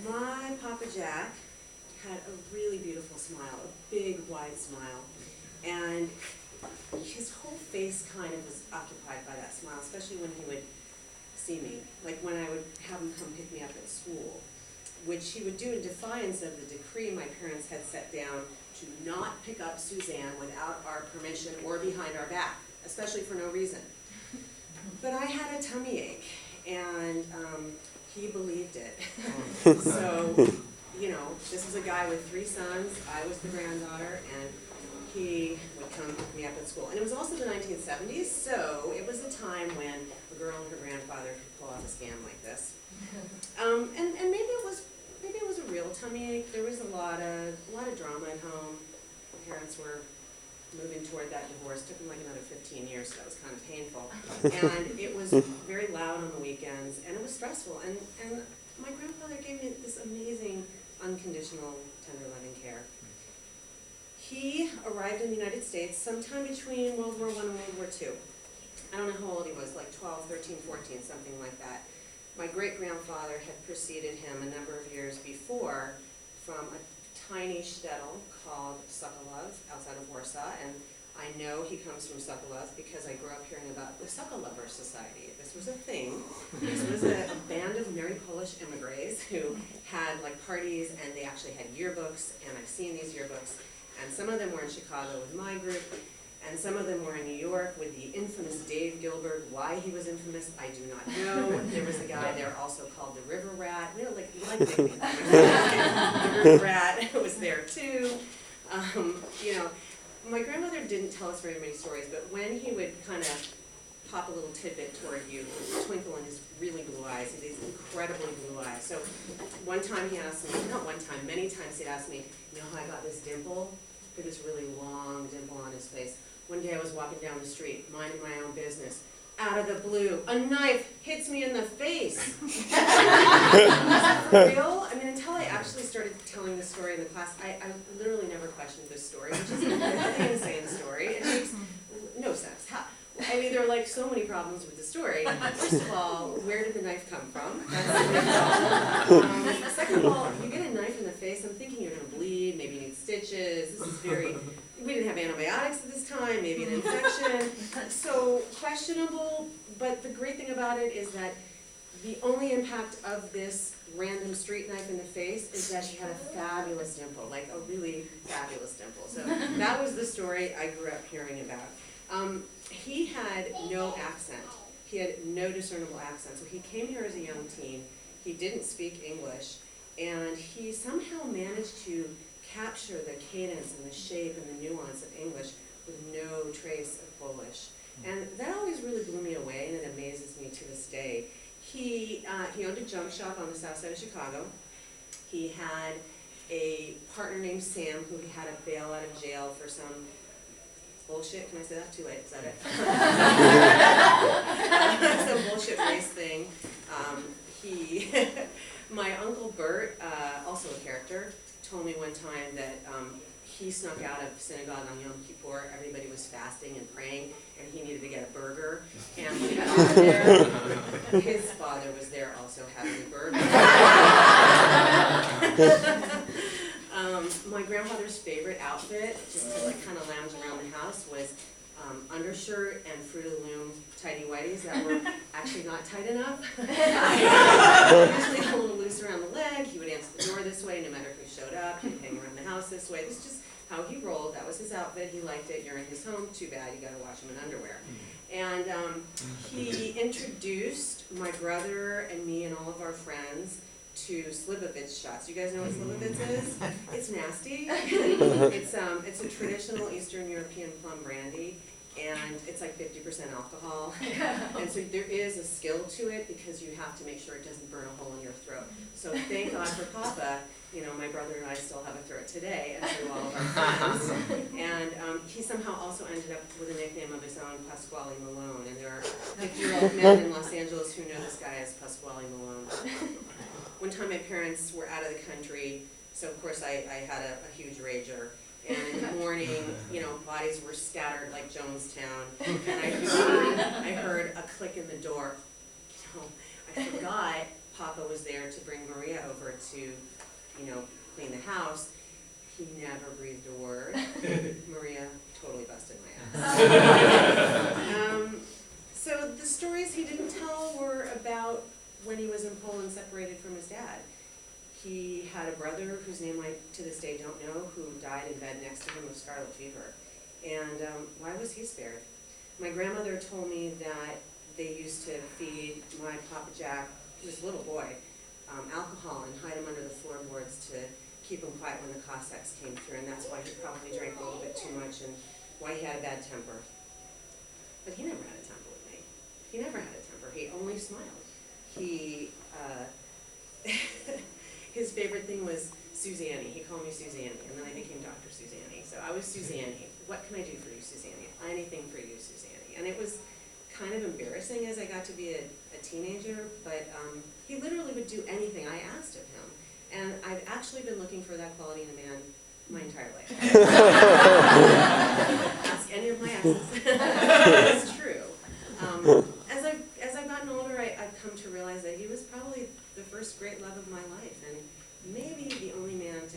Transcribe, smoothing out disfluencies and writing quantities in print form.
My Papa Jack had a really beautiful smile, a big, wide smile. And his whole face kind of was occupied by that smile, especially when he would see me. Like when I would have him come pick me up at school, which he would do in defiance of the decree my parents had set down to not pick up Suzanne without our permission or behind our back, especially for no reason. But I had a tummy ache, and he believed it. So, you know, this was a guy with 3 sons, I was the granddaughter, and he would come pick me up at school. And it was also the 1970s, so it was a time when a girl and her grandfather could pull off a scam like this. And maybe it was a real tummy ache. There was a lot of drama at home. My parents were moving toward that divorce. It took them like another 15 years, so that was kind of painful. And it was very loud on the weekends, and it was stressful. And my grandfather gave me this amazing, unconditional, tender, loving care. He arrived in the United States sometime between World War I and World War II. I don't know how old he was, like 12, 13, 14, something like that. My great-grandfather had preceded him a number of years before from a tiny shtetl called Sokolov outside of Warsaw, and I know he comes from Sokolov because I grew up hearing about the Sokolover Society. This was a thing. This was a band of merry Polish immigrants who had like parties, and they actually had yearbooks, and I've seen these yearbooks. And some of them were in Chicago with my group, and some of them were in New York with the infamous Dave Gilbert. Why he was infamous, I do not know. There was a guy there also called the River Rat. You know, like nicknames. The River Rat was there too. You know, my grandmother didn't tell us very many stories, but when he would kind of pop a little tidbit toward you, with a twinkle in his really blue eyes, he had these incredibly blue eyes. So one time he asked me, not one time, many times he'd ask me, you know how I got this dimple? This really long dimple on his face. One day I was walking down the street, minding my own business. Out of the blue, a knife hits me in the face. Is that for real? I mean, until I actually started telling the story in the class, I literally never questioned this story, which is an insane story. It makes no sense. How? I mean, there are like so many problems with the story. First of all, where did the knife come from? That's a big problem. Second of all, if you get a knife in the face, I'm thinking you're going to bleed, maybe you need stitches. This is very, we didn't have antibiotics at this time, maybe an infection. So questionable, but the great thing about it is that the only impact of this random street knife in the face is that she had a fabulous dimple, like a really fabulous dimple. So that was the story I grew up hearing about. He had no accent. He had no discernible accent. So he came here as a young teen. He didn't speak English, and he somehow managed to capture the cadence and the shape and the nuance of English with no trace of Polish. And that always really blew me away, and it amazes me to this day. He owned a junk shop on the south side of Chicago. He had a partner named Sam who he had to bail out of jail for some bullshit. Can I say that? Too late. Is that it? Some bullshit race thing. My Uncle Bert, also a character, told me one time that he snuck out of synagogue on Yom Kippur. Everybody was fasting and praying, and he needed to get a burger. And when he got out there, his father was there also having a burger. My grandfather's favorite outfit, just to like kind of lounge around the house, was undershirt and Fruit of the Loom tighty whities that were actually not tight enough. Usually a little loose around the leg. He would answer the door this way, no matter who showed up. He'd hang around the house this way. This is just how he rolled. That was his outfit. He liked it. You're in his home. Too bad. You got to wash him in underwear. And he introduced my brother and me and all of our friends to Slivovitz shots. You guys know what Slivovitz is? It's nasty. It's a traditional Eastern European plum brandy, and it's like 50% alcohol. And so there is a skill to it because you have to make sure it doesn't burn a hole in your throat. So thank God for Papa, you know, my brother and I still have a throat today, and so do all of our friends. And he somehow also ended up with a nickname of his own, Pasquale Malone. And there are 50-year-old men in Los Angeles who know this guy as Pasquale Malone. One time my parents were out of the country, so of course I had a huge rager. And in the morning, you know, bodies were scattered like Jonestown. And I heard a click in the door. You know, I forgot Papa was there to bring Maria over to, you know, clean the house, he never breathed a word. Maria totally busted my ass. So the stories he didn't tell were about when he was in Poland separated from his dad. He had a brother whose name I, to this day, don't know, who died in bed next to him of scarlet fever. And why was he spared? My grandmother told me that they used to feed my Papa Jack, who was a little boy, alcohol and hide him under the floorboards to keep him quiet when the Cossacks came through, and that's why he probably drank a little bit too much and why he had a bad temper. But he never had a temper with me. He never had a temper. He only smiled. He, his favorite thing was Suzanne. He called me Suzanne, and then I became Dr. Suzanne. So I was Suzanne. What can I do for you, Suzanne? Anything for you, Suzanne. And it was kind of embarrassing as I got to be a teenager, but he literally would do anything I asked of him. And I've actually been looking for that quality in a man my entire life. Ask any of my exes. It's true. As I've gotten older, I've come to realize that he was probably the first great love of my life, and maybe the only man to